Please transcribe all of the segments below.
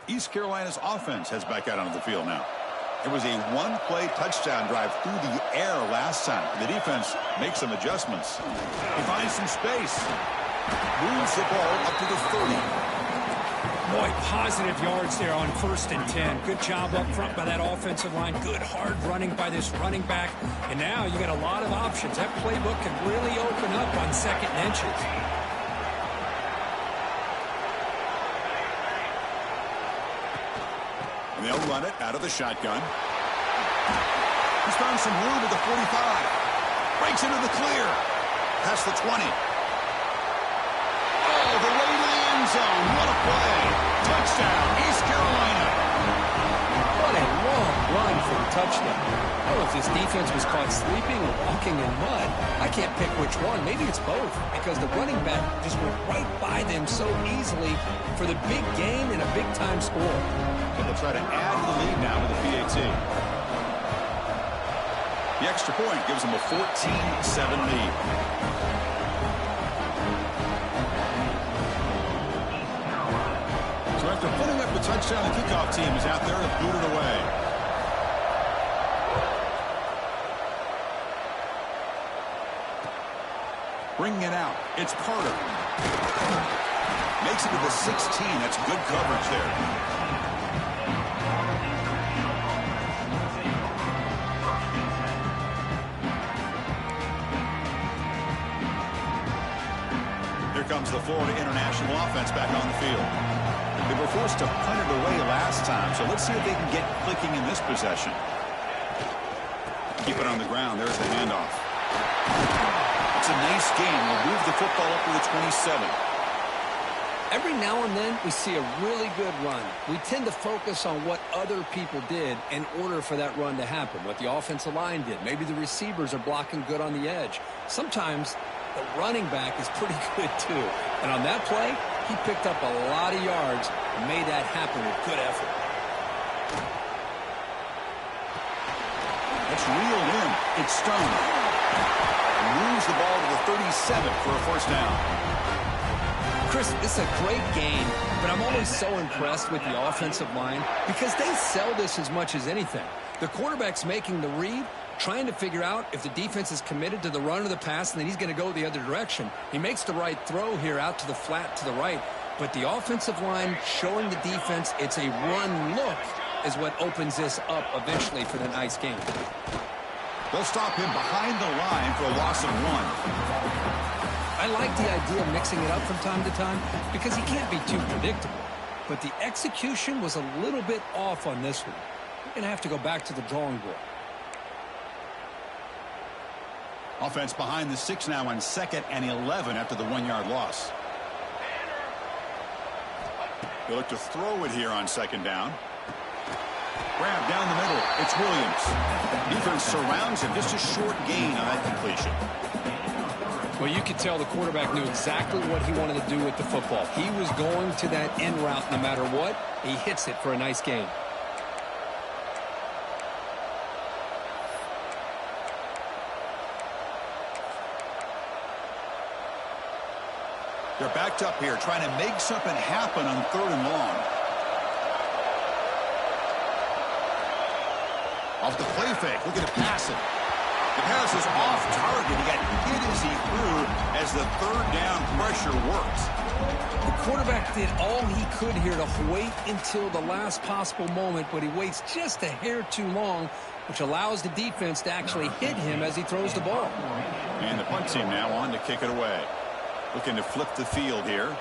East Carolina's offense heads back out onto the field now. It was a one-play touchdown drive through the air last time. The defense makes some adjustments. He finds some space. Moves the ball up to the 30. Boy, positive yards there on 1st and 10. Good job up front by that offensive line. Good hard running by this running back. And now you got a lot of options. That playbook can really open up on 2nd and inches. And they'll run it out of the shotgun. He's found some room at the 45. Breaks into the clear. Past the 20. Oh, the way to the end zone. What a play. Touchdown, East Carolina. What a long run for the touchdown. I don't know if this defense was caught sleeping or walking in mud. I can't pick which one. Maybe it's both, because the running back just went right by them so easily for the big gain and a big-time score. And they'll try to add to the lead now with the PAT. The extra point gives them a 14-7 lead. So after putting up the touchdown, the kickoff team is out there to boot it away. Bringing it out. It's Carter. Makes it to the 16. That's good coverage there. Here comes the Florida International offense back on the field. They were forced to punt it away last time, so let's see if they can get clicking in this possession. Keep it on the ground. There's the handoff. It's a nice game. We'll move the football up to the 27. Every now and then we see a really good run. We tend to focus on what other people did in order for that run to happen, what the offensive line did. Maybe the receivers are blocking good on the edge. Sometimes the running back is pretty good too. And on that play, he picked up a lot of yards and made that happen with good effort. That's reeled in. It's Stone. Moves the ball to the 37 for a first down. Chris, this is a great game, but I'm always so impressed with the offensive line because they sell this as much as anything. The quarterback's making the read, trying to figure out if the defense is committed to the run or the pass, and then he's going to go the other direction. He makes the right throw here out to the flat to the right, but the offensive line showing the defense it's a run look is what opens this up eventually for the nice game. They'll stop him behind the line for a loss of 1. I like the idea of mixing it up from time to time because he can't be too predictable. But the execution was a little bit off on this one. We're going to have to go back to the drawing board. Offense behind the 6 now on 2nd and 11 after the 1-yard loss. They look to throw it here on 2nd down. Grab down the middle. It's Williams. Defense surrounds him. Just a short gain on that completion. Well, you could tell the quarterback knew exactly what he wanted to do with the football. He was going to that end route no matter what. He hits it for a nice gain. They're backed up here trying to make something happen on 3rd and long. Off the play fake, looking to pass it. The pass is off target. He got hit as he threw as the 3rd down pressure worked. The quarterback did all he could here to wait until the last possible moment, but he waits just a hair too long, which allows the defense to actually hit him as he throws the ball. And the punt team now on to kick it away. Looking to flip the field here.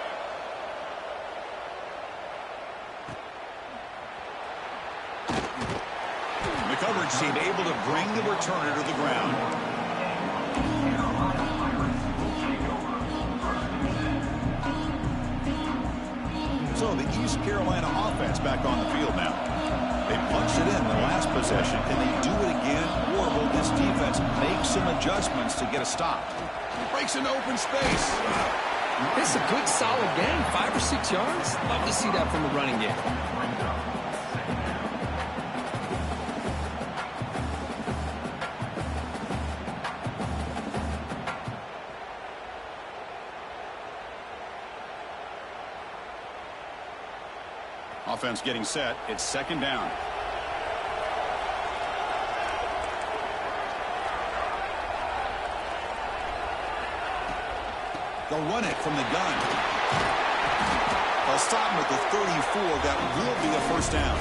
The coverage team able to bring the returner to the ground. So the East Carolina offense back on the field now. They punched it in the last possession. Can they do it again, or will this defense make some adjustments to get a stop? Breaks into open space. It's a good, solid game. 5 or 6 yards. Love to see that from the running game. offense getting set. It's second down. They'll run it from the gun. They'll stop him at the 34. That will be a first down.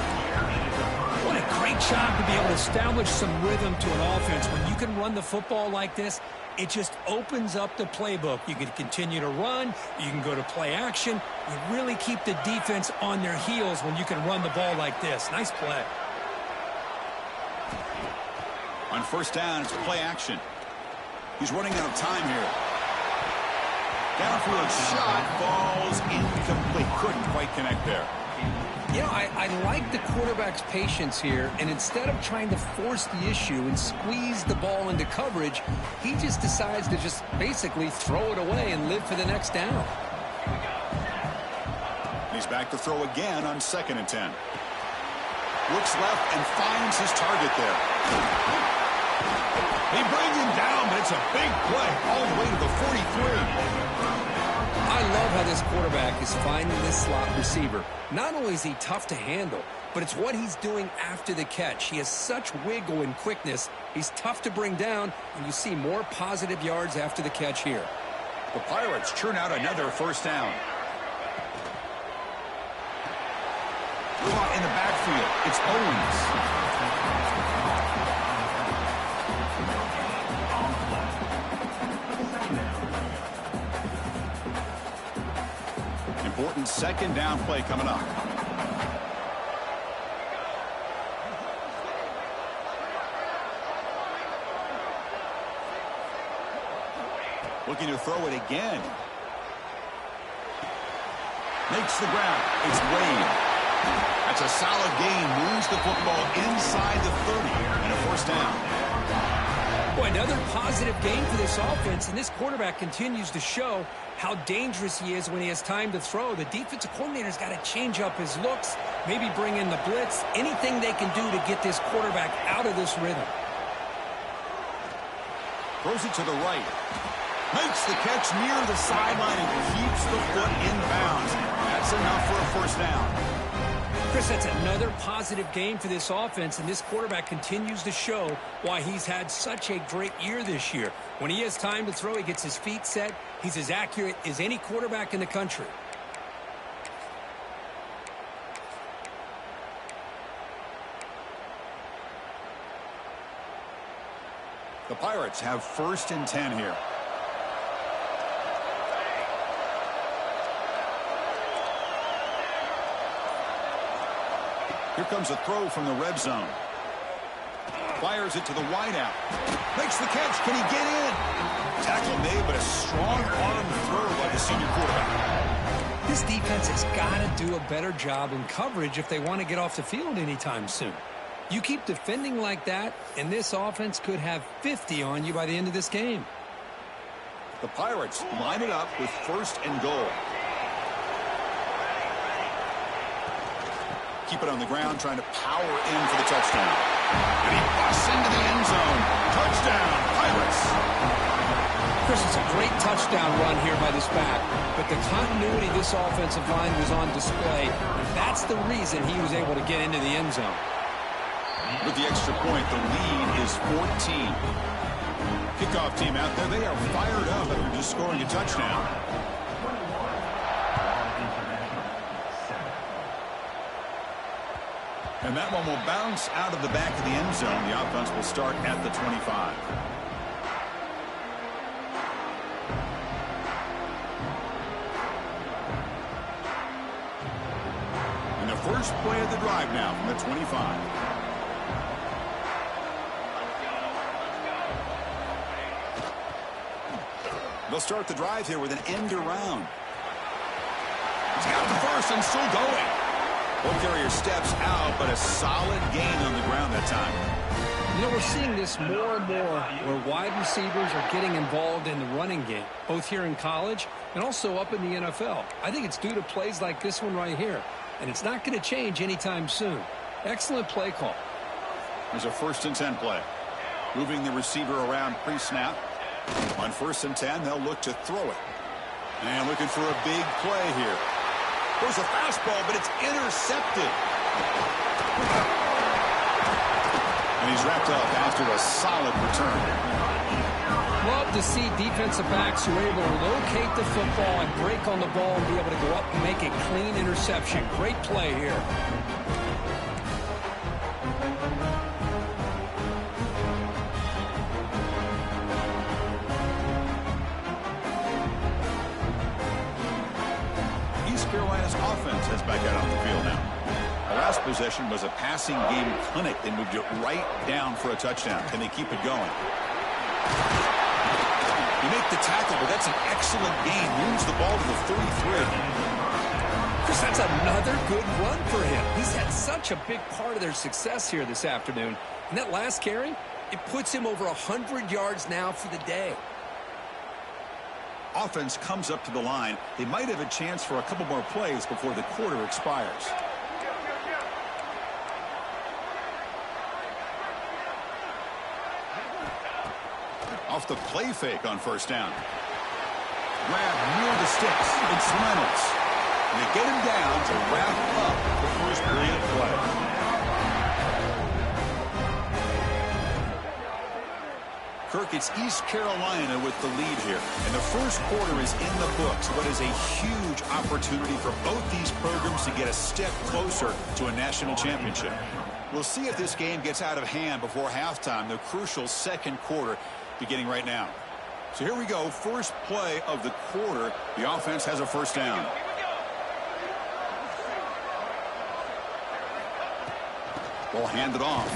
What a great job to be able to establish some rhythm to an offense. When you can run the football like this, it just opens up the playbook. You can continue to run. You can go to play action. You really keep the defense on their heels when you can run the ball like this. Nice play. On first down, it's play action. He's running out of time here. Downfield shot falls incomplete. Couldn't quite connect there. You know, I like the quarterback's patience here, and instead of trying to force the issue and squeeze the ball into coverage, he just decides to just basically throw it away and live for the next down. He's back to throw again on 2nd and 10. Looks left and finds his target there. He brings him down, but it's a big play all the way to the 43. I love how this quarterback is finding this slot receiver. Not only is he tough to handle, but it's what he's doing after the catch. He has such wiggle and quickness. He's tough to bring down, and you see more positive yards after the catch here. The Pirates churn out another first down. In the backfield, it's Owens. Important second down play coming up. Looking to throw it again. Makes the ground. It's Wade. That's a solid gain. Moves the football inside the 30 and a first down. Boy, another positive gain for this offense, and this quarterback continues to show how dangerous he is when he has time to throw. The defensive coordinator's got to change up his looks, maybe bring in the blitz, anything they can do to get this quarterback out of this rhythm. Throws it to the right. Makes the catch near the sideline and keeps the foot in bounds. That's enough for a first down. Chris, that's another positive game for this offense, and this quarterback continues to show why he's had such a great year this year. When he has time to throw, he gets his feet set. He's as accurate as any quarterback in the country. The Pirates have 1st and 10 here. Here comes a throw from the red zone. Fires it to the wideout. Makes the catch. Can he get in? Tackle made, but a strong arm throw by the senior quarterback. This defense has got to do a better job in coverage if they want to get off the field anytime soon. You keep defending like that, and this offense could have 50 on you by the end of this game. The Pirates line it up with 1st and goal. Keep it on the ground, trying to power in for the touchdown. And he busts into the end zone. Touchdown, Pirates. Chris, it's a great touchdown run here by this back, but the continuity of this offensive line was on display. That's the reason he was able to get into the end zone. With the extra point, the lead is 14. Kickoff team out there, they are fired up after just scoring a touchdown. And that one will bounce out of the back of the end zone. The offense will start at the 25. And the first play of the drive now from the 25. They'll start the drive here with an end around. He's got the first and still going. Ball carrier steps out, but a solid gain on the ground that time. You know, we're seeing this more and more where wide receivers are getting involved in the running game, both here in college and also up in the NFL. I think it's due to plays like this one right here, and it's not going to change anytime soon. Excellent play call. There's a 1st and 10 play. Moving the receiver around pre-snap. On 1st and 10, they'll look to throw it. And looking for a big play here. There's a fastball, but it's intercepted. And he's wrapped up after a solid return. Love to see defensive backs who are able to locate the football and break on the ball and be able to go up and make a clean interception. Great play here. East Carolina's offense heads back out on the field now. The last possession was a passing game clinic. They moved it right down for a touchdown. Can they keep it going? You make the tackle, but that's an excellent gain. Moves the ball to the 33. Chris, that's another good run for him. He's had such a big part of their success here this afternoon. And that last carry, it puts him over 100 yards now for the day. Offense comes up to the line. They might have a chance for a couple more plays before the quarter expires. Off the play fake on first down. Grab near the sticks. It's Reynolds. And they get him down to wrap up the first period play. Kirk, it's East Carolina with the lead here. And the first quarter is in the books. What is a huge opportunity for both these programs to get a step closer to a national championship. We'll see if this game gets out of hand before halftime. The crucial second quarter beginning right now. So here we go. First play of the quarter. The offense has a first down. Ball handed off.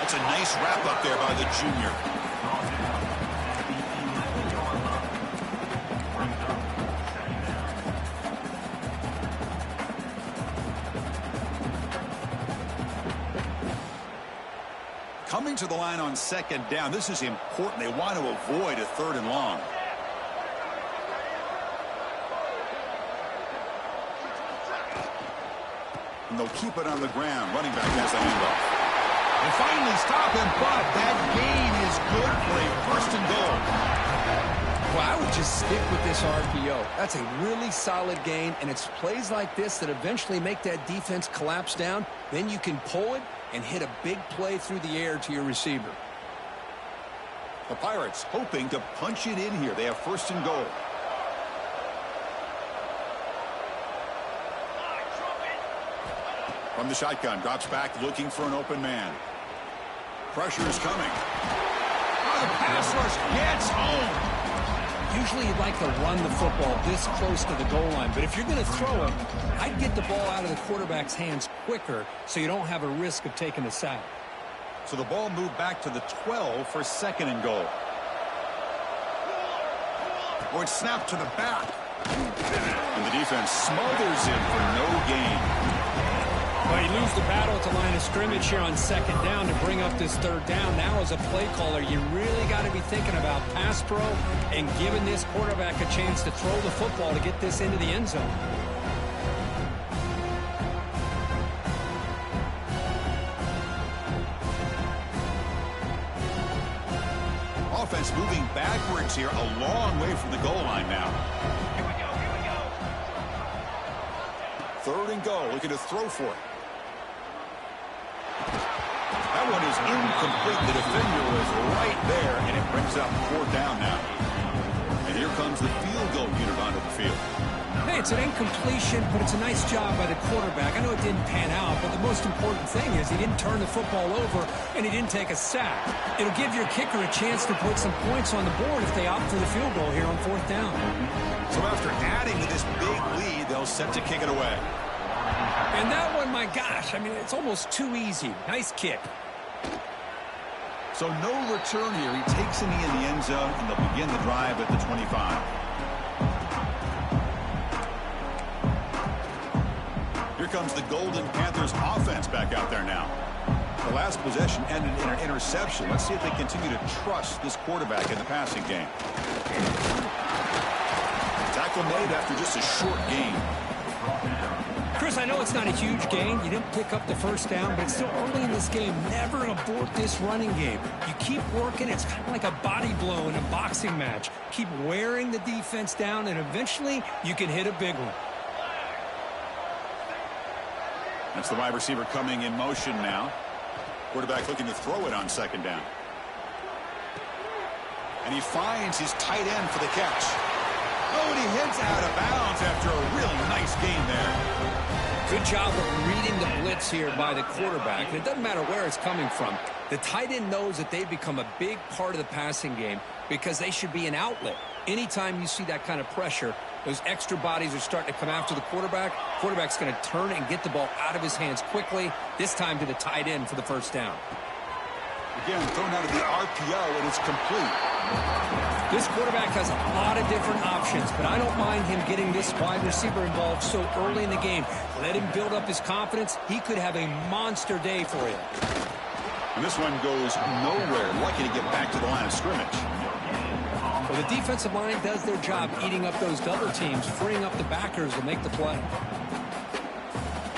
That's a nice wrap up there by the junior. Coming to the line on second down. This is important. They want to avoid a third and long. And they'll keep it on the ground. Running back has the handoff. And finally stop him, but that gain is good for a first and goal. Well, I would just stick with this RPO. That's a really solid gain, and it's plays like this that eventually make that defense collapse down. Then you can pull it and hit a big play through the air to your receiver. The Pirates hoping to punch it in here. They have first and goal. From the shotgun, drops back looking for an open man. Pressure is coming. Oh, the pass rush gets home. Usually you'd like to run the football this close to the goal line, but if you're going to throw it, I'd get the ball out of the quarterback's hands quicker so you don't have a risk of taking a sack. So the ball moved back to the 12 for second and goal. Or it's snapped to the back. And the defense smothers him for no gain. Well, you lose the battle at the line of scrimmage here on second down to bring up this third down. Now as a play caller, you really got to be thinking about pass pro and giving this quarterback a chance to throw the football to get this into the end zone. Offense moving backwards here, a long way from the goal line now. Third and goal, looking to throw for it. That one is incomplete. The defender was right there, and it brings up fourth down now. And here comes the field goal unit onto the field. Hey, it's an incompletion, but it's a nice job by the quarterback. I know it didn't pan out, but the most important thing is he didn't turn the football over, and he didn't take a sack. It'll give your kicker a chance to put some points on the board if they opt for the field goal here on fourth down. So after adding to this big lead, they'll set to kick it away. And that one, my gosh, I mean, it's almost too easy. Nice kick. So no return here. He takes a knee in the end zone, and they'll begin the drive at the 25. Here comes the Golden Panthers offense back out there now. The last possession ended in an interception. Let's see if they continue to trust this quarterback in the passing game. Tackle made after just a short gain. Chris, I know it's not a huge gain. You didn't pick up the first down, but it's still early in this game. Never abort this running game. You keep working. It's kind of like a body blow in a boxing match. Keep wearing the defense down, and eventually you can hit a big one. That's the wide receiver coming in motion now. Quarterback looking to throw it on second down. And he finds his tight end for the catch. Oh, and he heads out of bounds after a really nice gain there. Good job of reading the blitz here by the quarterback. And it doesn't matter where it's coming from. The tight end knows that they've become a big part of the passing game because they should be an outlet. Anytime you see that kind of pressure, those extra bodies are starting to come after the quarterback. Quarterback's going to turn and get the ball out of his hands quickly, this time to the tight end for the first down. Again, thrown out of the RPO, and it's complete. This quarterback has a lot of different options, but I don't mind him getting this wide receiver involved so early in the game. Let him build up his confidence. He could have a monster day for you. And this one goes nowhere. Lucky to get back to the line of scrimmage. Well, the defensive line does their job eating up those double teams, freeing up the backers to make the play.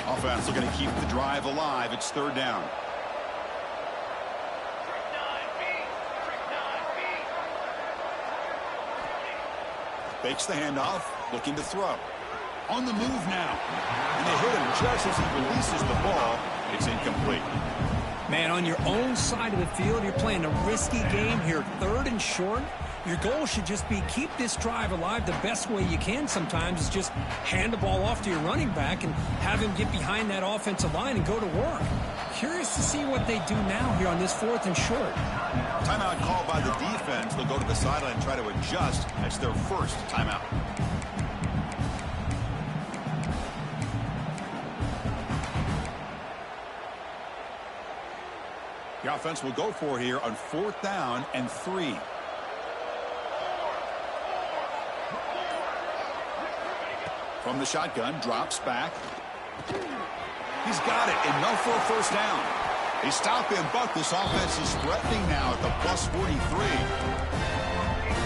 Offense looking to keep the drive alive. It's third down. Fakes the handoff, looking to throw. On the move now. And they hit him just as he releases the ball. It's incomplete. Man, on your own side of the field, you're playing a risky game here, third and short. Your goal should just be keep this drive alive the best way you can sometimes is just hand the ball off to your running back and have him get behind that offensive line and go to work. Curious to see what they do now here on this fourth and short. Timeout called by the defense. They'll go to the sideline and try to adjust. That's their first timeout. The offense will go for it here on fourth down and 3. From the shotgun, drops back. He's got it, enough for a first down. They stop him, but this offense is threatening now at the plus 43.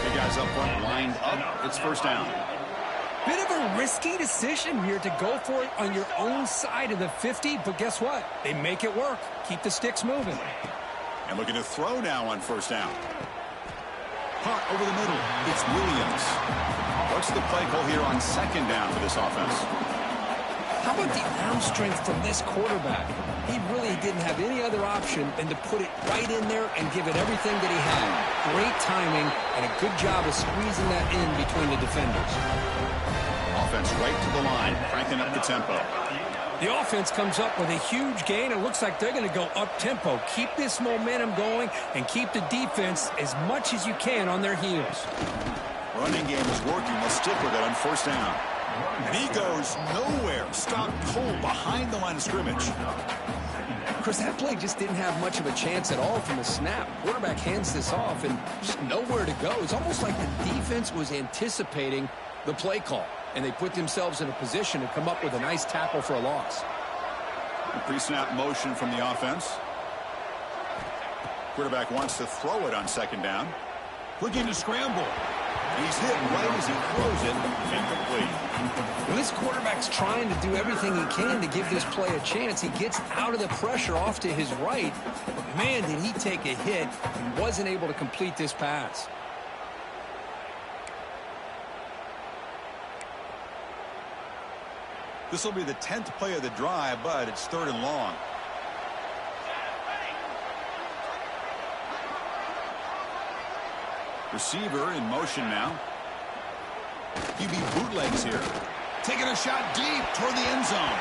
The guys up front lined up. It's first down. Bit of a risky decision here to go for it on your own side of the 50, but guess what? They make it work. Keep the sticks moving. And looking to throw now on first down. Hot over the middle. It's Williams. What's the play call here on second down for this offense? How about the arm strength from this quarterback? He really didn't have any other option than to put it right in there and give it everything that he had. Great timing and a good job of squeezing that in between the defenders. Offense right to the line, cranking up the tempo. The offense comes up with a huge gain. It looks like they're going to go up-tempo. Keep this momentum going and keep the defense as much as you can on their heels. Running game is working. They'll stick with it on first down. And he goes nowhere. Stopped cold behind the line of scrimmage. Chris, that play just didn't have much of a chance at all from the snap. Quarterback hands this off and just nowhere to go. It's almost like the defense was anticipating the play call, and they put themselves in a position to come up with a nice tackle for a loss. The pre-snap motion from the offense. Quarterback wants to throw it on second down. Looking to scramble. He's hit right as he throws it. Incomplete. Well, this quarterback's trying to do everything he can to give this play a chance. He gets out of the pressure off to his right. But, man, did he take a hit and wasn't able to complete this pass. This will be the 10th play of the drive, but it's third and long. Receiver in motion now. QB bootlegs here. Taking a shot deep toward the end zone.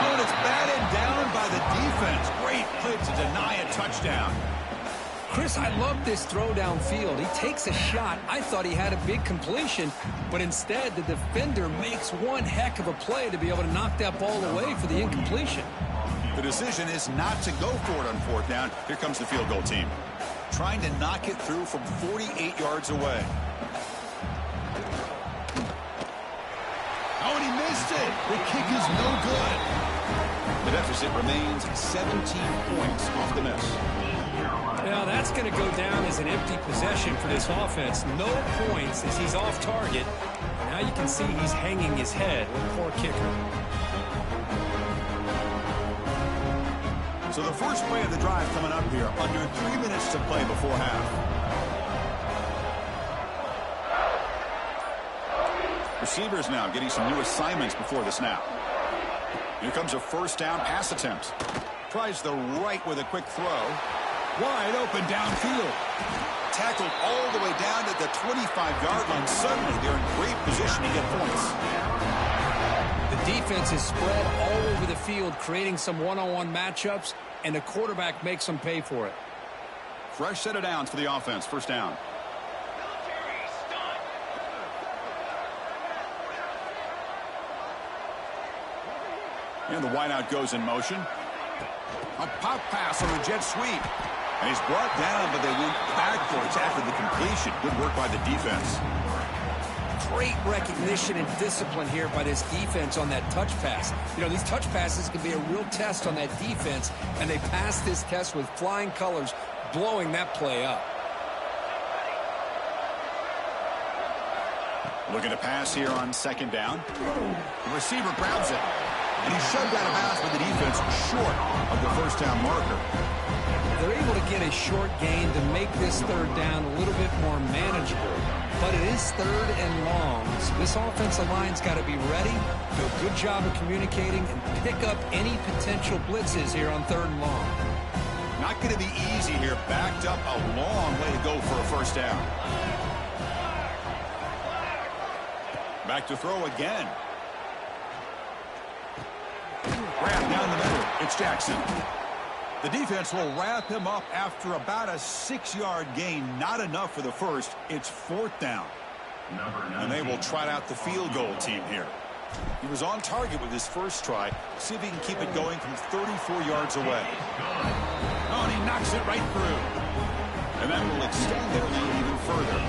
Oh, and it's batted down by the defense. Great play to deny a touchdown. Chris, I love this throw downfield. He takes a shot. I thought he had a big completion, but instead the defender makes one heck of a play to be able to knock that ball away for the incompletion. The decision is not to go for it on fourth down. Here comes the field goal team. Trying to knock it through from 48 yards away. Oh, and he missed it. The kick is no good. The deficit remains 17 points off the miss. Now that's going to go down as an empty possession for this offense. No points as he's off target. Now you can see he's hanging his head. Poor kicker. So the first play of the drive coming up here. Under 3 minutes to play before half. Receivers now getting some new assignments before the snap. Here comes a first down pass attempt. Tries the right with a quick throw. Wide open downfield. Tackled all the way down to the 25-yard line. Suddenly, they're in great position to get points. The defense is spread all over the field, creating some one-on-one matchups, and the quarterback makes them pay for it. Fresh set of downs for the offense. First down. And the wideout goes in motion. A pop pass on a jet sweep. And he's brought down, but they went backwards after the completion. Good work by the defense. Great recognition and discipline here by this defense on that touch pass. You know, these touch passes can be a real test on that defense, and they passed this test with flying colors, blowing that play up. Looking to pass here on second down. The receiver grabs it. And he's shoved out of bounds by the defense short of the first down marker. They're able to get a short gain to make this third down a little bit more manageable. But it is third and long, so this offensive line's got to be ready, do a good job of communicating, and pick up any potential blitzes here on third and long. Not going to be easy here. Backed up a long way to go for a first down. Back to throw again. Wrap down the middle. It's Jackson. The defense will wrap him up after about a 6-yard gain. Not enough for the first. It's fourth down. And they will trot out the field goal team here. He was on target with his first try. See if he can keep it going from 34 yards away. Oh, and he knocks it right through. And that will extend their lead even further.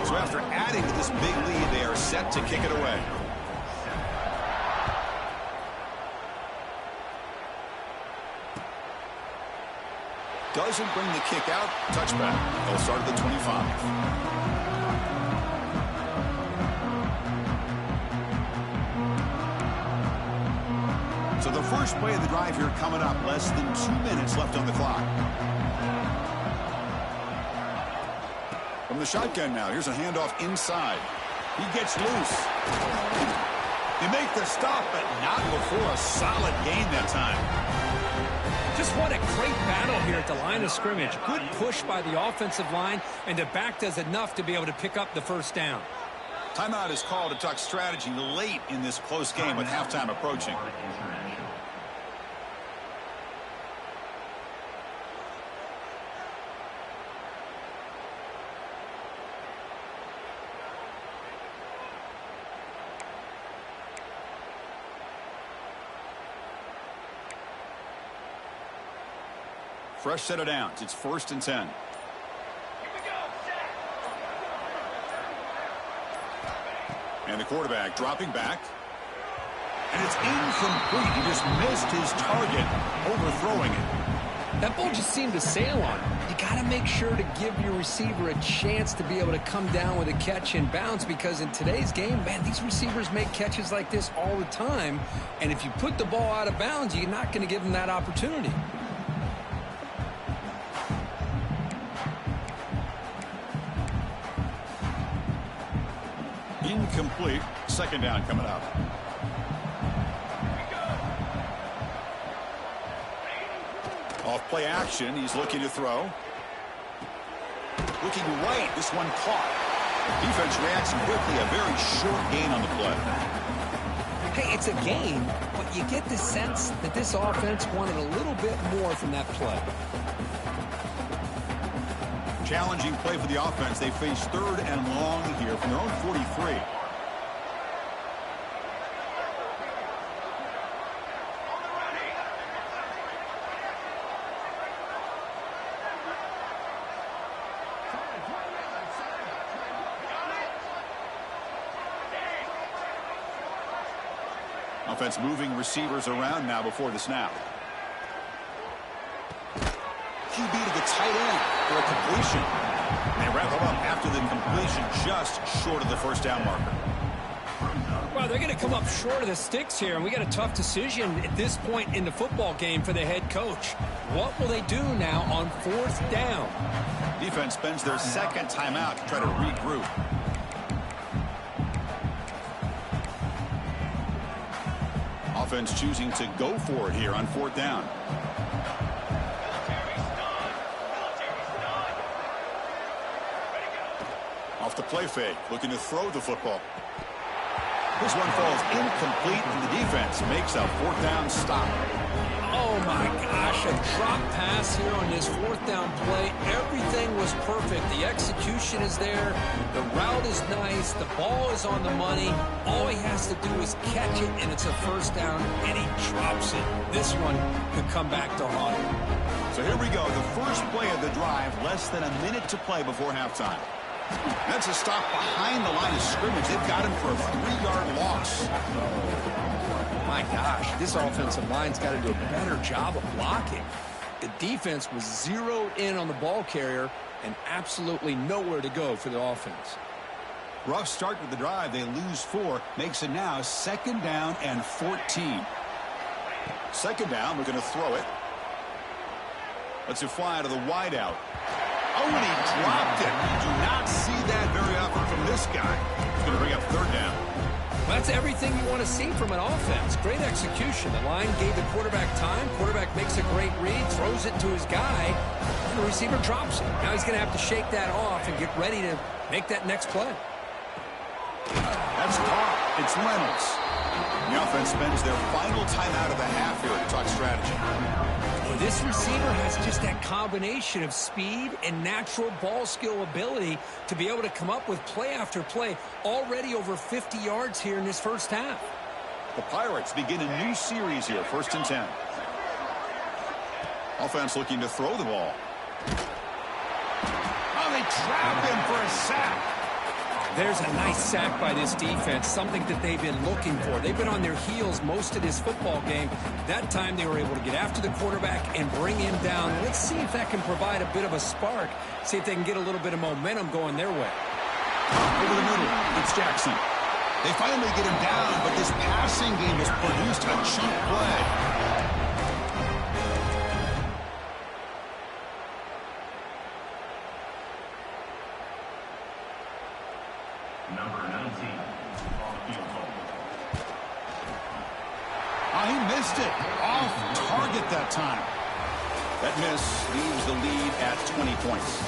So after adding to this big lead, they are set to kick it away. Doesn't bring the kick out. Touchback. They'll start at the 25. So the first play of the drive here coming up. Less than 2 minutes left on the clock. From the shotgun now. Here's a handoff inside. He gets loose. They make the stop, but not before a solid gain that time. Just what a great battle here at the line of scrimmage. Good push by the offensive line, and the back does enough to be able to pick up the first down. Timeout is called to talk strategy late in this close game with halftime approaching. Fresh set of downs. It's 1st and 10. And the quarterback dropping back. And it's incomplete. He just missed his target, overthrowing it. That ball just seemed to sail on him. You got to make sure to give your receiver a chance to be able to come down with a catch and bounce, because in today's game, man, these receivers make catches like this all the time. And if you put the ball out of bounds, you're not going to give them that opportunity. Incomplete. Second down coming up. Off play action. He's looking to throw. Looking right. This one caught. Defense reacts quickly. A very short gain on the play. Hey, it's a gain, but you get the sense that this offense wanted a little bit more from that play. Challenging play for the offense. They face 3rd and long here from their own 43. Offense moving receivers around now before the snap. QB to the tight end for a completion. They wrap it up after the completion, just short of the first down marker. Well, they're going to come up short of the sticks here, and we got a tough decision at this point in the football game for the head coach. What will they do now on 4th down? Defense spends their second timeout to try to regroup. offense choosing to go for it here on 4th down. Off the play fake, looking to throw the football. This one falls incomplete, and the defense makes a 4th down stop. Oh, my gosh, a drop pass here on this 4th down play. Everything was perfect. The execution is there. The route is nice. The ball is on the money. All he has to do is catch it, and it's a 1st down, and he drops it. This one could come back to haunt him. So here we go, the first play of the drive, less than a minute to play before halftime. That's a stop behind the line of scrimmage. They've got him for a 3-yard loss. My gosh, this offensive line's got to do a better job of blocking. The defense was zeroed in on the ball carrier and absolutely nowhere to go for the offense. Rough start to the drive. They lose 4. Makes it now 2nd down and 14. 2nd down, we're going to throw it. Lets it fly to the wideout. Oh, and he dropped it. You do not see that very often from this guy. He's going to bring up 3rd down. Well, that's everything you want to see from an offense. Great execution. The line gave the quarterback time. Quarterback makes a great read, throws it to his guy, and the receiver drops it. Now he's going to have to shake that off and get ready to make that next play. That's caught. It's Reynolds. The offense spends their final timeout of the half here to talk strategy. This receiver has just that combination of speed and natural ball skill ability to be able to come up with play after play, already over 50 yards here in this first half. The Pirates begin a new series here, 1st and 10. Offense looking to throw the ball. Oh, they trap him for a sack. There's a nice sack by this defense, something that they've been looking for. They've been on their heels most of this football game. That time they were able to get after the quarterback and bring him down. Let's see if that can provide a bit of a spark. See if they can get a little bit of momentum going their way. Over the middle, it's Jackson. They finally get him down, but this passing game has produced a cheap play. Number 19 on the field goal. Oh, he missed it. Off target that time. That miss leaves the lead at 20 points.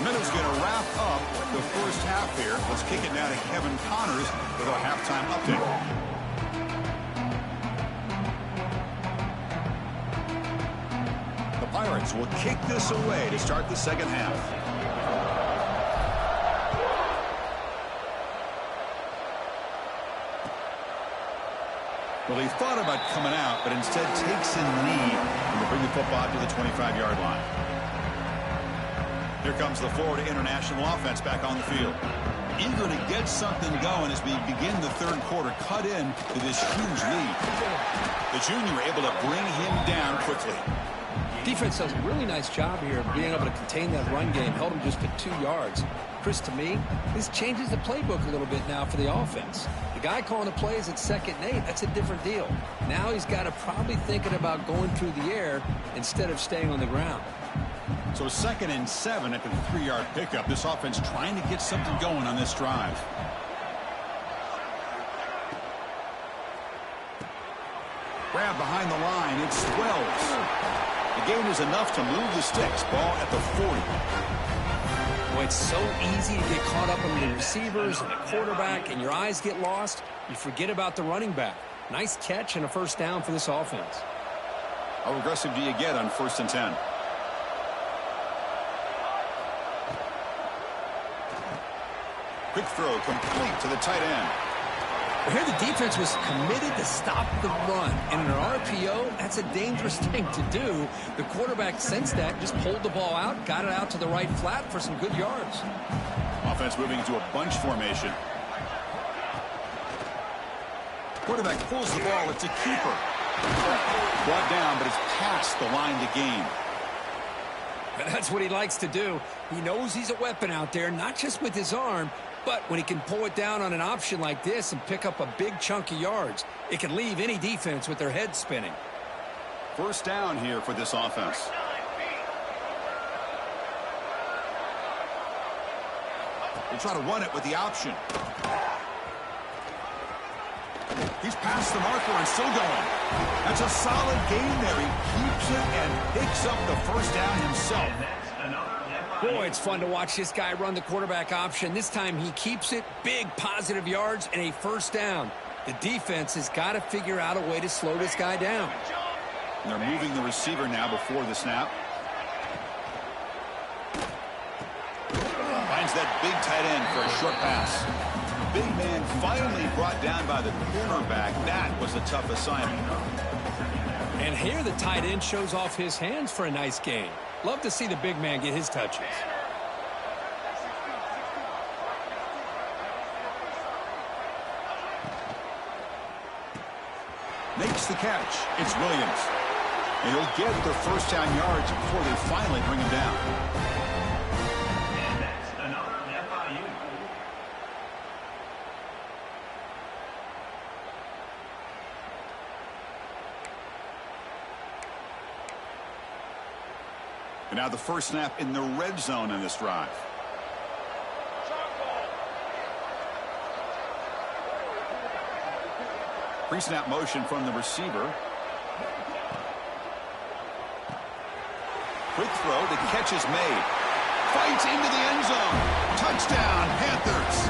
Minutes going to wrap up the first half here. Let's kick it now to Kevin Connors with our halftime update. The Pirates will kick this away to start the second half. Well, he thought about coming out, but instead takes in the lead and will bring the football to the 25-yard line. Here comes the Florida International offense back on the field. Eager to get something going as we begin the 3rd quarter, cut in to this huge lead. The junior able to bring him down quickly. Defense does a really nice job here of being able to contain that run game, held him just to 2 yards. Chris, to me, this changes the playbook a little bit now for the offense. The guy calling the plays at 2nd and 8, that's a different deal. Now he's got to probably thinking about going through the air instead of staying on the ground. So 2nd and 7 at the 3-yard pickup. This offense trying to get something going on this drive. Grab behind the line. It's Wells. The gain is enough to move the sticks. Ball at the 40. Boy, it's so easy to get caught up on the receivers and the quarterback, and your eyes get lost. You forget about the running back. Nice catch and a 1st down for this offense. How aggressive do you get on 1st and 10? Quick throw complete to the tight end. Well, here the defense was committed to stop the run. And in an RPO, that's a dangerous thing to do. The quarterback sensed that, just pulled the ball out, got it out to the right flat for some good yards. Offense moving into a bunch formation. Quarterback pulls the ball. It's a keeper. Brought down, but it's past the line to gain. And that's what he likes to do. He knows he's a weapon out there, not just with his arm, but when he can pull it down on an option like this and pick up a big chunk of yards, it can leave any defense with their head spinning. 1st down here for this offense. They try to run it with the option. He's past the marker and still going. That's a solid gain there. He keeps it and picks up the first down himself. Boy, it's fun to watch this guy run the quarterback option. This time he keeps it, big positive yards, and a first down. The defense has got to figure out a way to slow this guy down. And they're moving the receiver now before the snap. Finds that big tight end for a short pass. Big man finally brought down by the cornerback. That was a tough assignment. And here the tight end shows off his hands for a nice gain. Love to see the big man get his touches. Makes the catch. It's Williams. And he'll get their first down yards before they finally bring him down. And that's another FIU. And now the first snap in the red zone in this drive. Pre-snap motion from the receiver. Quick throw. The catch is made. Fights into the end zone. Touchdown, Panthers.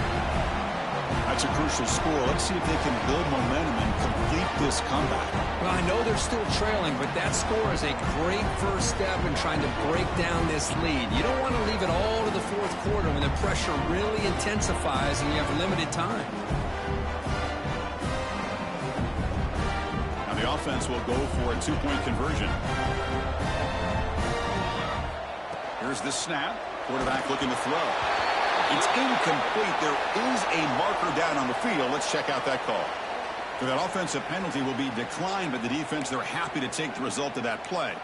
That's a crucial score. Let's see if they can build momentum and complete this comeback. Well, I know they're still trailing, but that score is a great first step in trying to break down this lead. You don't want to leave it all to the fourth quarter when the pressure really intensifies and you have limited time. Now the offense will go for a two-point conversion. Here's the snap. Quarterback looking to throw. It's incomplete. There is a marker down on the field. Let's check out that call. So that offensive penalty will be declined by the defense. They're happy to take the result of that play.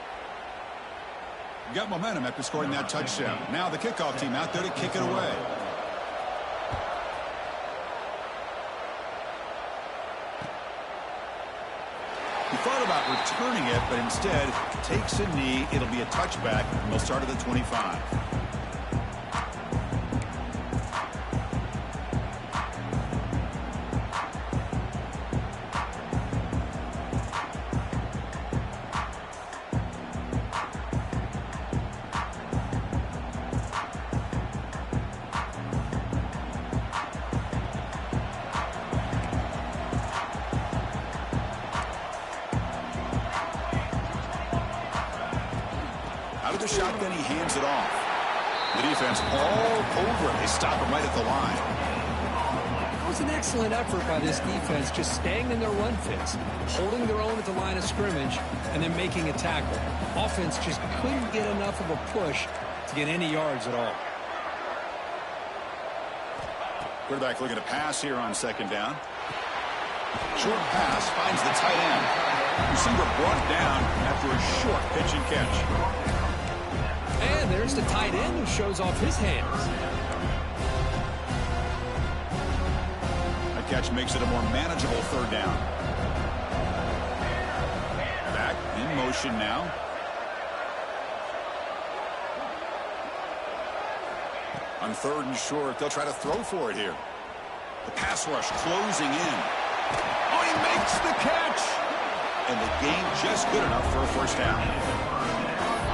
Got momentum after scoring that touchdown. Now the kickoff team out there to kick it away. He thought about returning it, but instead takes a knee. It'll be a touchback, and they'll start at the 25. Out of the shotgun, he hands it off. The defense all over it. They stop him right at the line. It was an excellent effort by this defense, just staying in their run fits, holding their own at the line of scrimmage, and then making a tackle. Offense just couldn't get enough of a push to get any yards at all. Quarterback looking to pass here on second down. Short pass finds the tight end. Receiver brought down after a short pitch and catch. And there's the tight end who shows off his hands. That catch makes it a more manageable third down. Back in motion now. On third and short, they'll try to throw for it here. The pass rush closing in. Oh, he makes the catch! And the gain just good enough for a first down.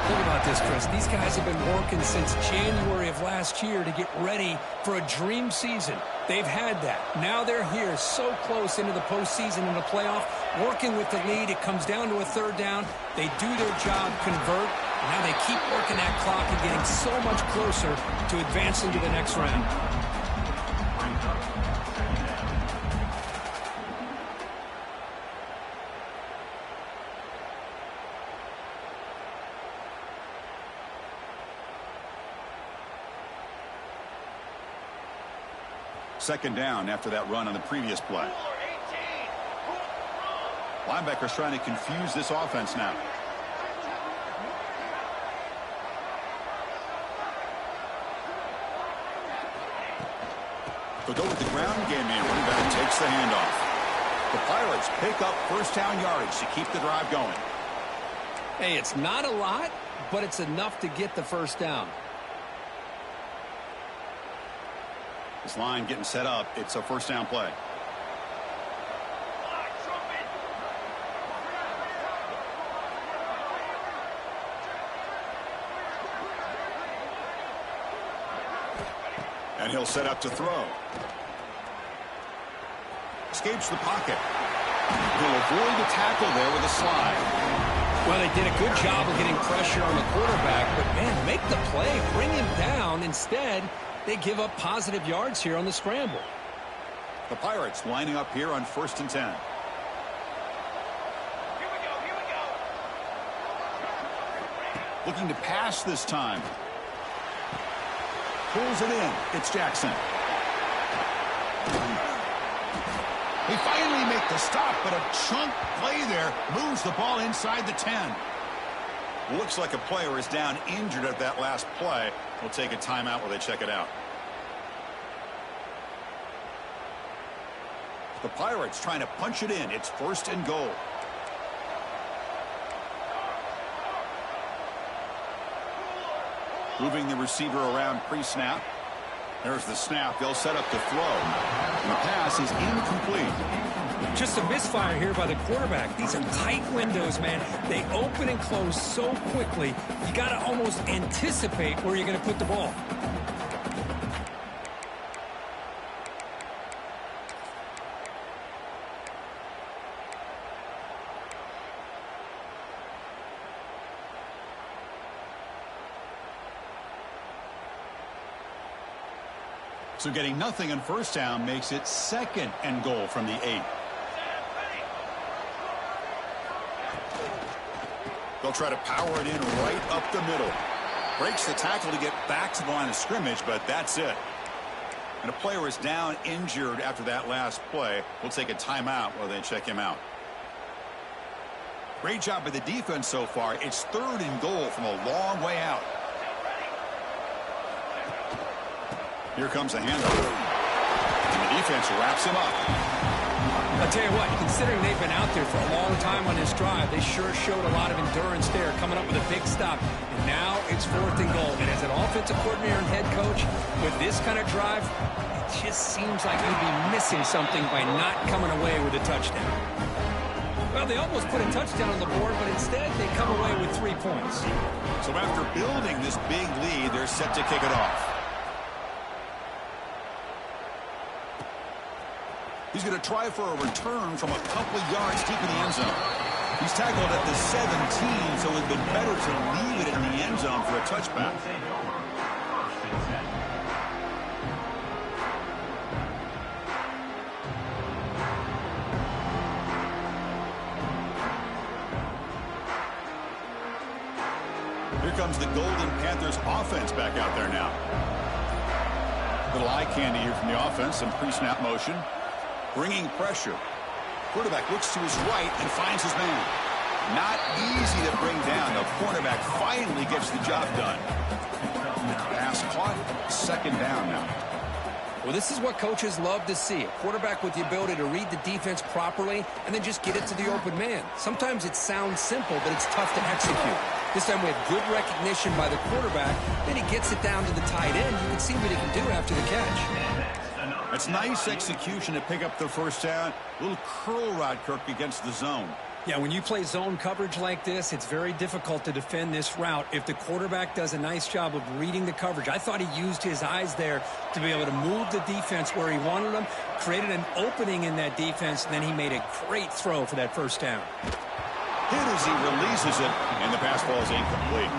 Think about this, Chris. These guys have been working since January of last year to get ready for a dream season. They've had that. Now they're here so close into the postseason and the playoff, working with the lead. It comes down to a third down. They do their job, convert. Now they keep working that clock and getting so much closer to advancing to the next round. Second down after that run on the previous play. Linebackers trying to confuse this offense now. They'll go with the ground game here. Running back takes the handoff. The Pirates pick up first down yardage to keep the drive going. Hey, it's not a lot, but it's enough to get the first down. This line getting set up. It's a first down play. And he'll set up to throw. Escapes the pocket. He'll avoid the tackle there with a slide. Well, they did a good job of getting pressure on the quarterback, but, man, make the play. Bring him down. Instead, they give up positive yards here on the scramble. The Pirates lining up here on 1st and 10. Looking to pass this time. Pulls it in. It's Jackson. They finally make the stop, but a chunk play there moves the ball inside the 10. Looks like a player is down injured at that last play. We'll take a timeout while they check it out. The Pirates trying to punch it in. It's 1st and goal. Moving the receiver around pre-snap. There's the snap. They'll set up the throw. And the pass is incomplete. Just a misfire here by the quarterback. These are tight windows, man. They open and close so quickly, you got to almost anticipate where you're going to put the ball. So getting nothing on 1st down makes it 2nd and goal from the 8. They'll try to power it in right up the middle. Breaks the tackle to get back to the line of scrimmage, but that's it. And a player is down injured after that last play. We'll take a timeout while they check him out. Great job by the defense so far. It's 3rd and goal from a long way out. Here comes a handoff. And the defense wraps him up. I'll tell you what, considering they've been out there for a long time on this drive, they sure showed a lot of endurance there, coming up with a big stop. And now it's 4th and goal. And as an offensive coordinator and head coach, with this kind of drive, it just seems like they'd be missing something by not coming away with a touchdown. Well, they almost put a touchdown on the board, but instead they come away with 3 points. So after building this big lead, they're set to kick it off. He's going to try for a return from a couple of yards deep in the end zone. He's tackled at the 17, so it would have been better to leave it in the end zone for a touchback. Here comes the Golden Panthers offense back out there now. Little eye candy here from the offense, some pre-snap motion. Bringing pressure. Quarterback looks to his right and finds his man. Not easy to bring down. The cornerback finally gets the job done. Pass caught. 2nd down now. Well, this is what coaches love to see. A quarterback with the ability to read the defense properly and then just get it to the open man. Sometimes it sounds simple, but it's tough to execute. This time we have good recognition by the quarterback. Then he gets it down to the tight end. You can see what he can do after the catch. It's nice execution to pick up the 1st down. Little curl rod, Kirk, against the zone. Yeah, when you play zone coverage like this, it's very difficult to defend this route if the quarterback does a nice job of reading the coverage. I thought he used his eyes there to be able to move the defense where he wanted them, created an opening in that defense, and then he made a great throw for that 1st down. Hit as he releases it, and the pass ball is incomplete.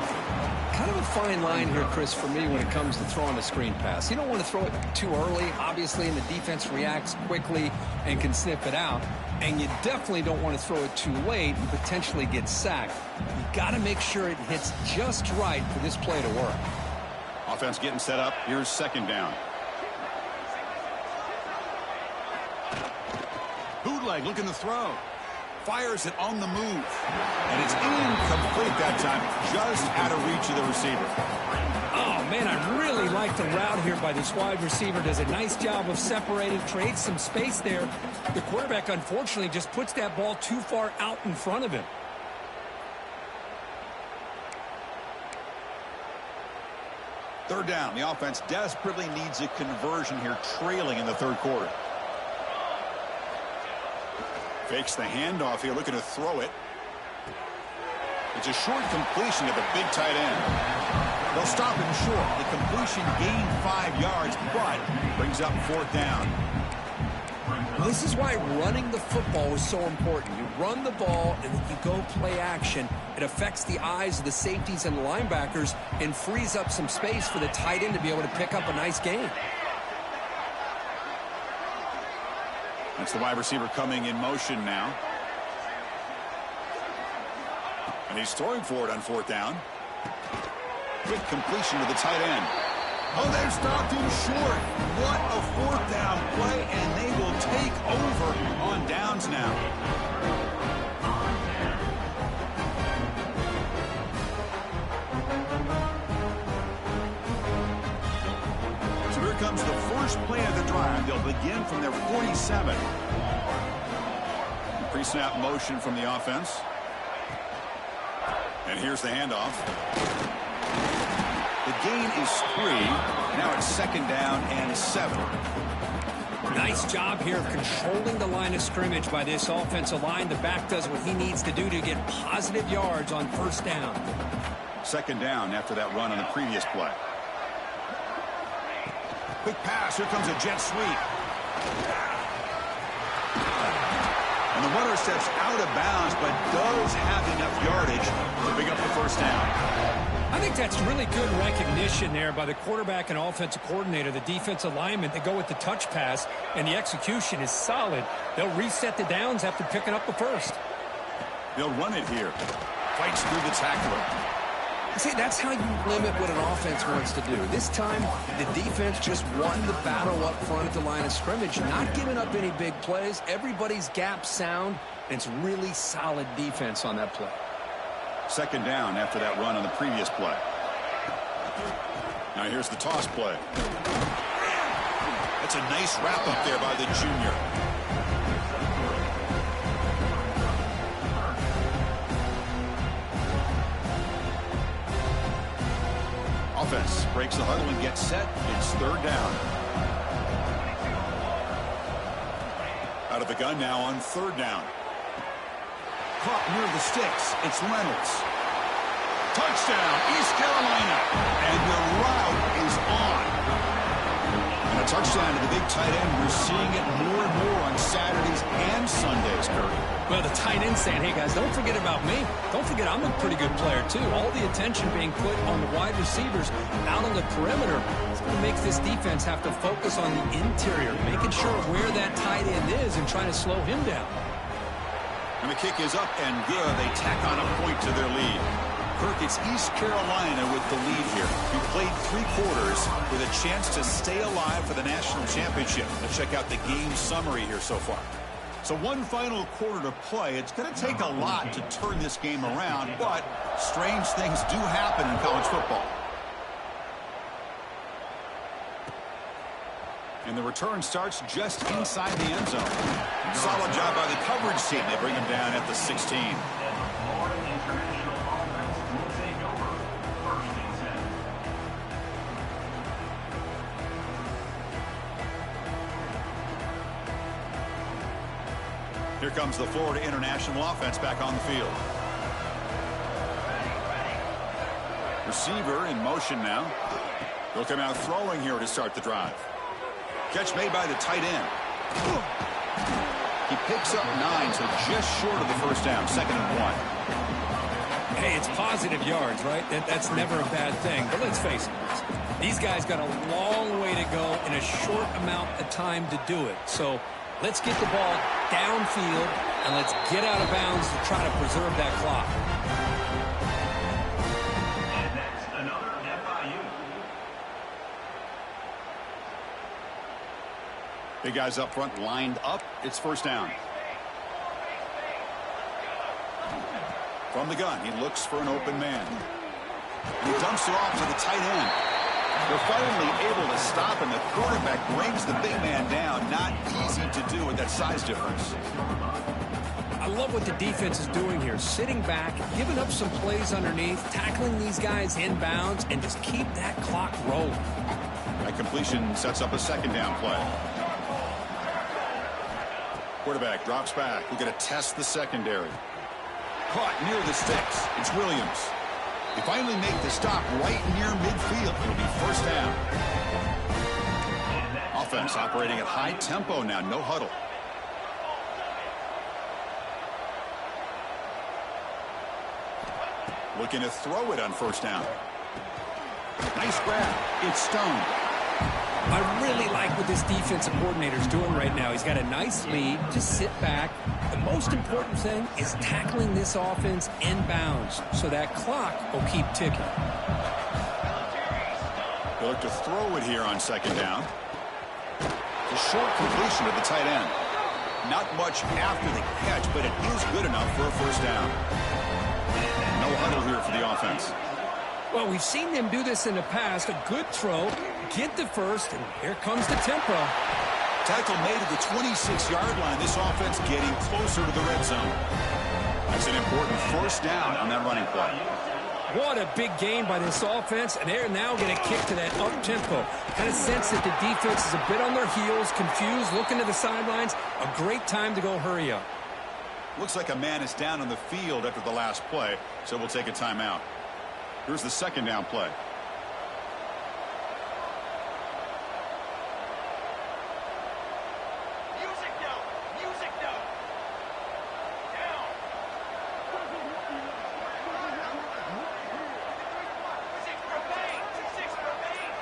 Kind of a fine line here, Chris, for me when it comes to throwing a screen pass. You don't want to throw it too early, obviously, and the defense reacts quickly and can snip it out. And you definitely don't want to throw it too late and potentially get sacked. You got to make sure it hits just right for this play to work. Offense getting set up. Here's 2nd down. Bootleg looking to throw. Fires it on the move. And it's incomplete that time. Just out of reach of the receiver. Oh, man, I really like the route here by this wide receiver. Does a nice job of separating, creates some space there. The quarterback, unfortunately, just puts that ball too far out in front of him. 3rd down. The offense desperately needs a conversion here, trailing in the 3rd quarter. Fakes the handoff here, looking to throw it. It's a short completion to the big tight end. They'll stop him short. The completion gained 5 yards, but brings up 4th down. This is why running the football is so important. You run the ball, and then you go play action. It affects the eyes of the safeties and linebackers and frees up some space for the tight end to be able to pick up a nice gain. That's the wide receiver coming in motion now. And he's throwing for it on 4th down. Quick completion to the tight end. Oh, they've stopped him short. What a 4th down play, and they will take over on downs now. So here comes the first play of the drive. They'll begin from their 47. Pre-snap motion from the offense. And here's the handoff. The gain is 3. Now it's 2nd down and 7. Nice job here of controlling the line of scrimmage by this offensive line. The back does what he needs to do to get positive yards on 1st down. 2nd down after that run on the previous play. Quick pass. Here comes a jet sweep. And the runner steps out of bounds, but does have enough yardage to pick up the 1st down. I think that's really good recognition there by the quarterback and offensive coordinator, the defensive lineman. They go with the touch pass, and the execution is solid. They'll reset the downs after picking up the 1st. They'll run it here. Fights through the tackler. See, that's how you limit what an offense wants to do. This time, the defense just won the battle up front at the line of scrimmage, not giving up any big plays. Everybody's gap sound, and it's really solid defense on that play. 2nd down after that run on the previous play. Now here's the toss play. That's a nice wrap up there by the junior. Offense breaks the huddle and gets set. It's 3rd down. Out of the gun now on 3rd down. Caught near the sticks. It's Reynolds. Touchdown, East Carolina. And the route is on. And a touchdown to the big tight end. We're seeing it more and more on Saturdays and Sundays, Kurt. Well, the tight end saying, hey, guys, don't forget about me. Don't forget I'm a pretty good player, too. All the attention being put on the wide receivers out on the perimeter. It's going to make this defense have to focus on the interior, making sure where that tight end is and trying to slow him down. And the kick is up and good. They tack on a point to their lead. Kirk, it's East Carolina with the lead here. We played 3 quarters with a chance to stay alive for the national championship. Let's check out the game summary here so far. So one final quarter to play. It's going to take a lot to turn this game around, but strange things do happen in college football. And the return starts just inside the end zone. Solid job by the coverage team. They bring him down at the 16. Here comes the Florida International offense back on the field. Receiver in motion now. They'll come out throwing here to start the drive. Catch made by the tight end. He picks up 9, so just short of the 1st down. 2nd and 1. Hey, it's positive yards, right? That's never a bad thing. But let's face it, these guys got a long way to go in a short amount of time to do it. So let's get the ball downfield, and let's get out of bounds to try to preserve that clock. And next, another FIU. Big guys up front lined up. It's 1st down. From the gun, he looks for an open man. And he dumps it off to the tight end. They're finally able to stop him. The quarterback brings the big man down. Not easy to do with that size difference. I love what the defense is doing here. Sitting back, giving up some plays underneath, tackling these guys in bounds, and just keep that clock rolling. That completion sets up a 2nd down play. Quarterback drops back. We're going to test the secondary. Caught near the sticks. It's Williams. They finally make the stop right near midfield. It'll be first down. Offense operating at high tempo now. No huddle. Looking to throw it on first down. Nice grab. It's Stone. I really like what this defensive coordinator's doing right now. He's got a nice lead. Just sit back. The most important thing is tackling this offense inbounds so that clock will keep ticking. They look to throw it here on second down. The short completion of the tight end. Not much after the catch, but it is good enough for a first down. No huddle here for the offense. Well, we've seen them do this in the past. A good throw, get the first, and here comes the tempo. Tackle made at the 26-yard line. This offense getting closer to the red zone. That's an important first down on that running play. What a big gain by this offense, and they're now going to kick to that up-tempo. Kind of sense that the defense is a bit on their heels, confused, looking to the sidelines. A great time to go hurry up. Looks like a man is down on the field after the last play, so we'll take a timeout. Here's the second down play. Music note! Music note! Down! 6 remain! 6 remain!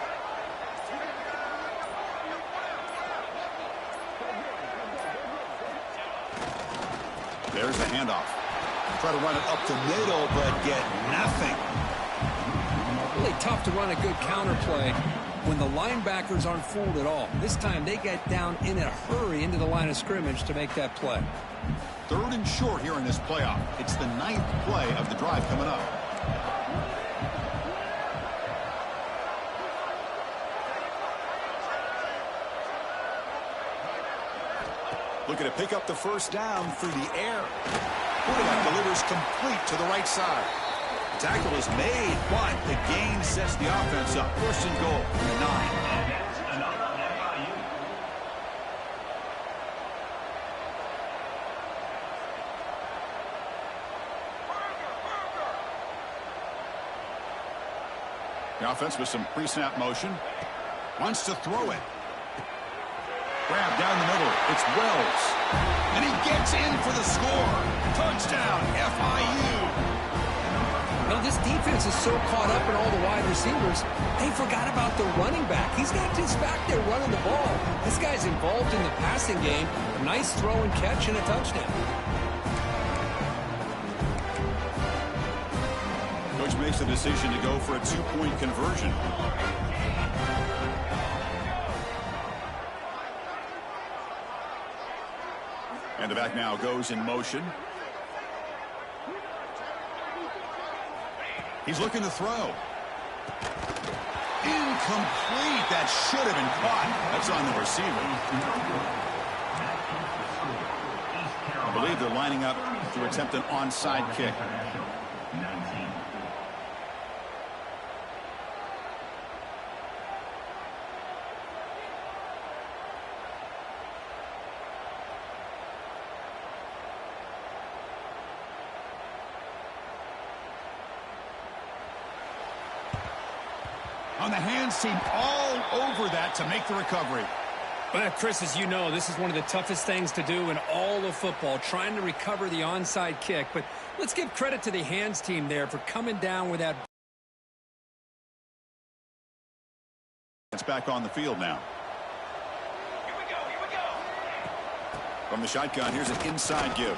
There's the handoff. Try to run it up the middle, but get nothing. Really tough to run a good counter play when the linebackers aren't fooled at all. This time they get down in a hurry into the line of scrimmage to make that play. Third and short here in this playoff. It's the 9th play of the drive coming up. Looking to pick up the first down through the air. Quarterback delivers complete to the right side. Tackle is made, but the gain sets the offense up. First and goal from the 9. The offense with some pre-snap motion. Wants to throw it. Grab down the middle. It's Wells. And he gets in for the score. Touchdown, FIU. Now, this defense is so caught up in all the wide receivers, they forgot about the running back. He's not just back there running the ball. This guy's involved in the passing game. A nice throw and catch and a touchdown. Coach makes the decision to go for a 2-point conversion. And the back now goes in motion. He's looking to throw. Incomplete. That should have been caught. That's on the receiver. I believe they're lining up to attempt an onside kick. On the hands team all over that to make the recovery. Well, Chris, as you know, this is one of the toughest things to do in all of football, trying to recover the onside kick. But let's give credit to the hands team there for coming down with that. It's back on the field now. Here we go, here we go! From the shotgun, here's an inside give.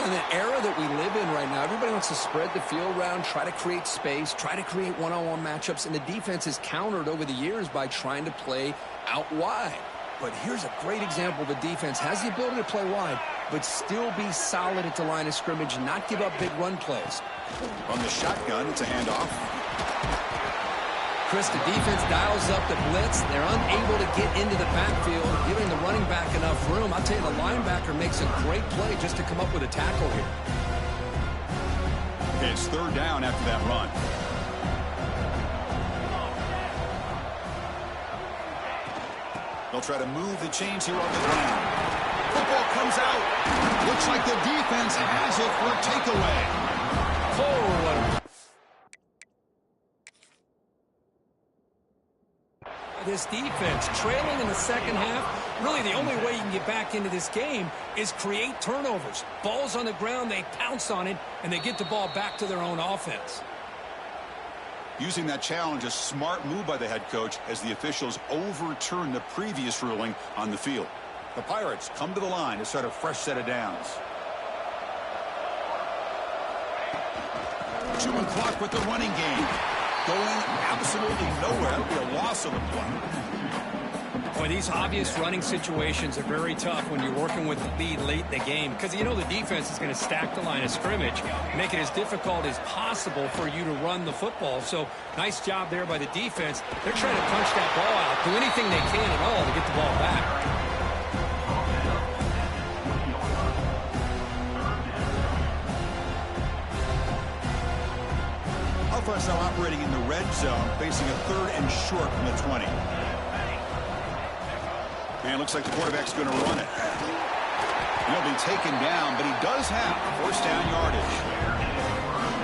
In the era that we live in right now, everybody wants to spread the field around, try to create space, try to create one-on-one matchups, and the defense has countered over the years by trying to play out wide. But here's a great example. The defense has the ability to play wide, but still be solid at the line of scrimmage and not give up big run plays. From the shotgun, it's a handoff. Chris, the defense dials up the blitz. They're unable to get into the backfield, giving the running back enough room. I'll tell you, the linebacker makes a great play just to come up with a tackle here. Okay, it's third down after that run. They'll try to move the chains here on the ground. Football comes out. Looks like the defense has it for a takeaway. forward. This defense trailing in the second half. Really, the only way you can get back into this game is create turnovers. Ball's on the ground, they pounce on it, and they get the ball back to their own offense. Using that challenge, a smart move by the head coach as the officials overturn the previous ruling on the field. The Pirates come to the line to start a fresh set of downs. Chewing clock with the running game. Going absolutely nowhere. That would be a loss of the play. Boy, these obvious running situations are very tough when you're working with the lead late in the game because you know the defense is going to stack the line of scrimmage, make it as difficult as possible for you to run the football. So nice job there by the defense. They're trying to punch that ball out, do anything they can at all to get the ball back. Offense now operating in the red zone, facing a 3rd and short from the 20. And looks like the quarterback's going to run it. He'll be taken down, but he does have first down yardage.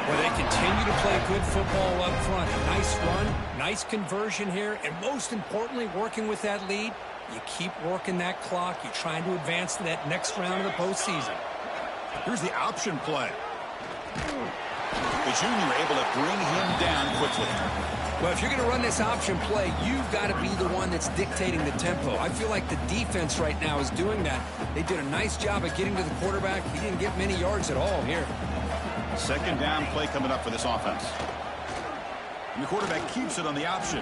Well, they continue to play good football up front. Nice run, nice conversion here, and most importantly, working with that lead, you keep working that clock. You're trying to advance to that next round of the postseason. Here's the option play. The junior able to bring him down quickly. Well, if you're going to run this option play, you've got to be the one that's dictating the tempo. I feel like the defense right now is doing that. They did a nice job of getting to the quarterback. He didn't get many yards at all here. Second down play coming up for this offense. And the quarterback keeps it on the option.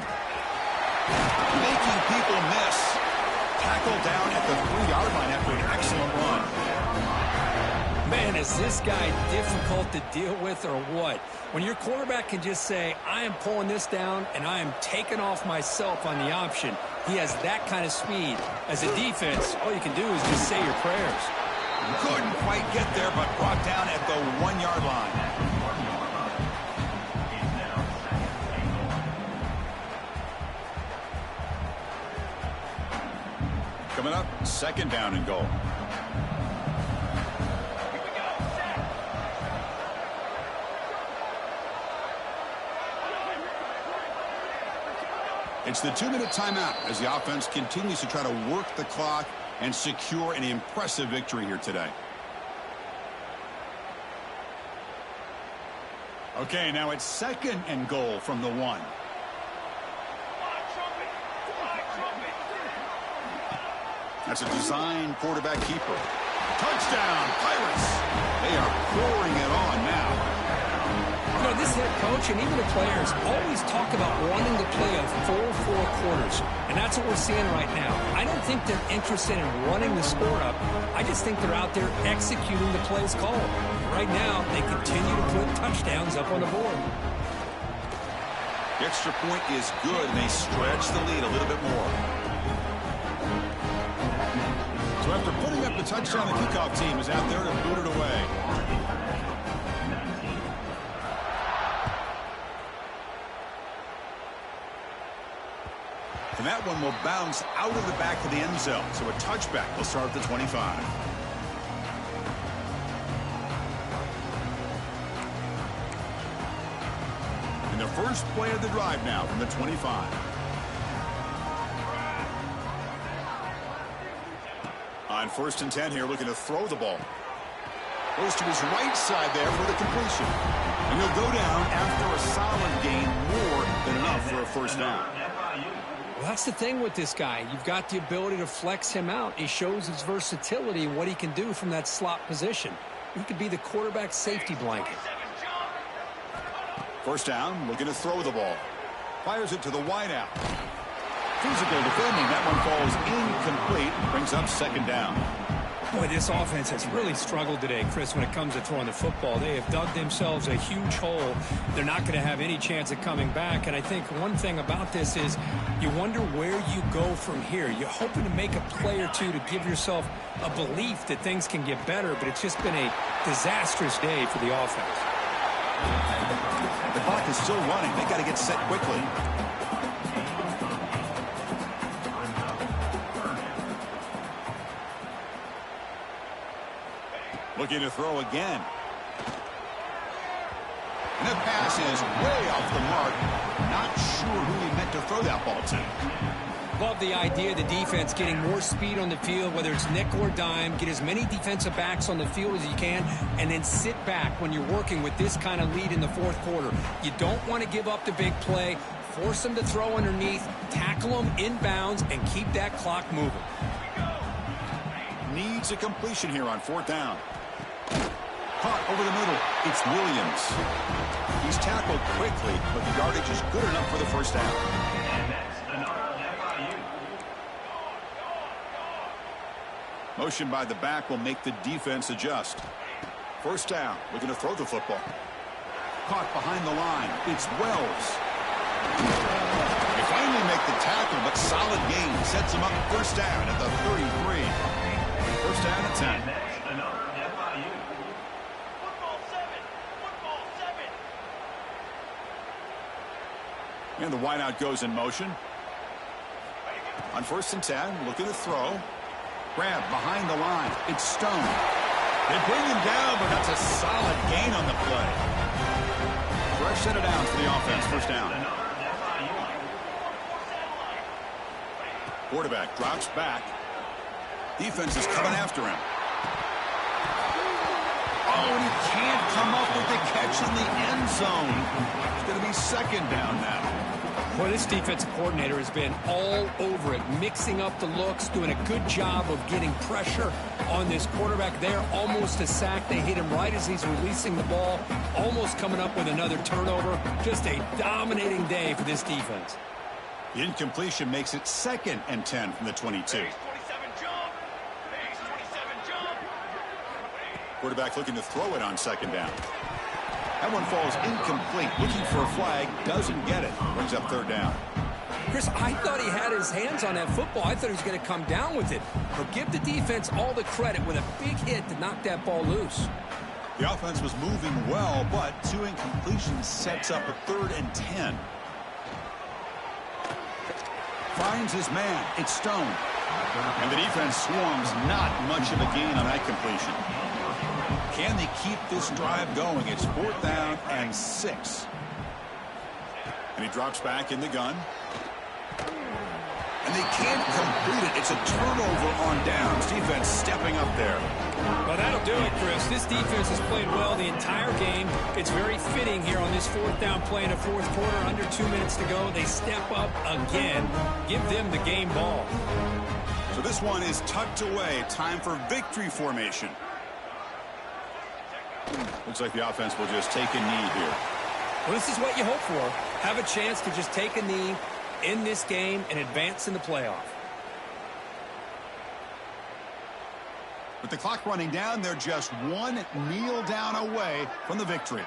Making people miss. Tackled down at the 3-yard line after an excellent run. Man, is this guy difficult to deal with or what? When your quarterback can just say, I am pulling this down and I am taking off myself on the option. He has that kind of speed. As a defense, all you can do is just say your prayers. Couldn't quite get there, but brought down at the 1-yard line. Coming up, second down and goal. It's the 2-minute timeout as the offense continues to try to work the clock and secure an impressive victory here today. Okay, now it's second and goal from the 1. That's a design quarterback keeper. Touchdown, Pirates! They are pouring it on now. You know, this head coach and even the players always talk about wanting to play a full 4 quarters, and that's what we're seeing right now. I don't think they're interested in running the score up. I just think they're out there executing the plays called. Right now, they continue to put touchdowns up on the board. The extra point is good, and they stretch the lead a little bit more. So after putting up the touchdown, the kickoff team is out there to boot it away. And that one will bounce out of the back of the end zone. So a touchback will start at the 25. And the first play of the drive now from the 25. On 1st and 10 here, looking to throw the ball. Goes to his right side there for the completion. And he'll go down after a solid gain, more than enough for a first down. Well, that's the thing with this guy. You've got the ability to flex him out. He shows his versatility and what he can do from that slot position. He could be the quarterback safety blanket. First down, looking to throw the ball. Fires it to the wideout. Physical defending. That one falls incomplete. Brings up second down. Boy, this offense has really struggled today, Chris, when it comes to throwing the football. They have dug themselves a huge hole. They're not going to have any chance of coming back. And I think one thing about this is you wonder where you go from here. You're hoping to make a play or two to give yourself a belief that things can get better, but it's just been a disastrous day for the offense. The clock is still running. They got to get set quickly. Looking to throw again. And the pass is way off the mark. Not sure who he meant to throw that ball to. Love the idea of the defense getting more speed on the field, whether it's nickel or dime. Get as many defensive backs on the field as you can, and then sit back when you're working with this kind of lead in the fourth quarter. You don't want to give up the big play. Force them to throw underneath, tackle them inbounds, and keep that clock moving. Needs a completion here on fourth down. Caught over the middle. It's Williams. He's tackled quickly, but the yardage is good enough for the first down. And next, another FIU. Motion by the back will make the defense adjust. First down. Looking to throw the football. Caught behind the line. It's Wells. They finally make the tackle, but solid gain sets him up first down at the 33. First down at 10. And next, another FIU. Football 7. Football 7. And the wideout goes in motion. On first and 10, looking to throw. Grab behind the line. It's Stone. They bring him down, but that's a solid gain on the play. Fresh set of downs for the offense. First down. Quarterback drops back. Defense is coming after him. Oh, and he can't come up with the catch in the end zone. It's going to be second down now. Boy, this defensive coordinator has been all over it, mixing up the looks, doing a good job of getting pressure on this quarterback there. Almost a sack. They hit him right as he's releasing the ball, almost coming up with another turnover. Just a dominating day for this defense. The incompletion makes it second and 10 from the 22. Base 27 jump. Base 27 jump. Quarterback looking to throw it on second down. That one falls incomplete. Looking for a flag. Doesn't get it. Brings up third down. Chris, I thought he had his hands on that football. I thought he was going to come down with it. But give the defense all the credit with a big hit to knock that ball loose. The offense was moving well, but two incompletions sets up a third and 10. Finds his man. It's Stone. And the defense swarms. Not much of a gain on that completion. Can they keep this drive going? It's fourth down and 6. And he drops back in the gun. And they can't complete it. It's a turnover on downs. Defense stepping up there. Well, that'll do it, Chris. This defense has played well the entire game. It's very fitting here on this fourth down play in the fourth quarter. Under 2 minutes to go. They step up again. Give them the game ball. So this one is tucked away. Time for victory formation. Looks like the offense will just take a knee here. Well, this is what you hope for. Have a chance to just take a knee in this game and advance in the playoff. With the clock running down, they're just one kneel down away from the victory.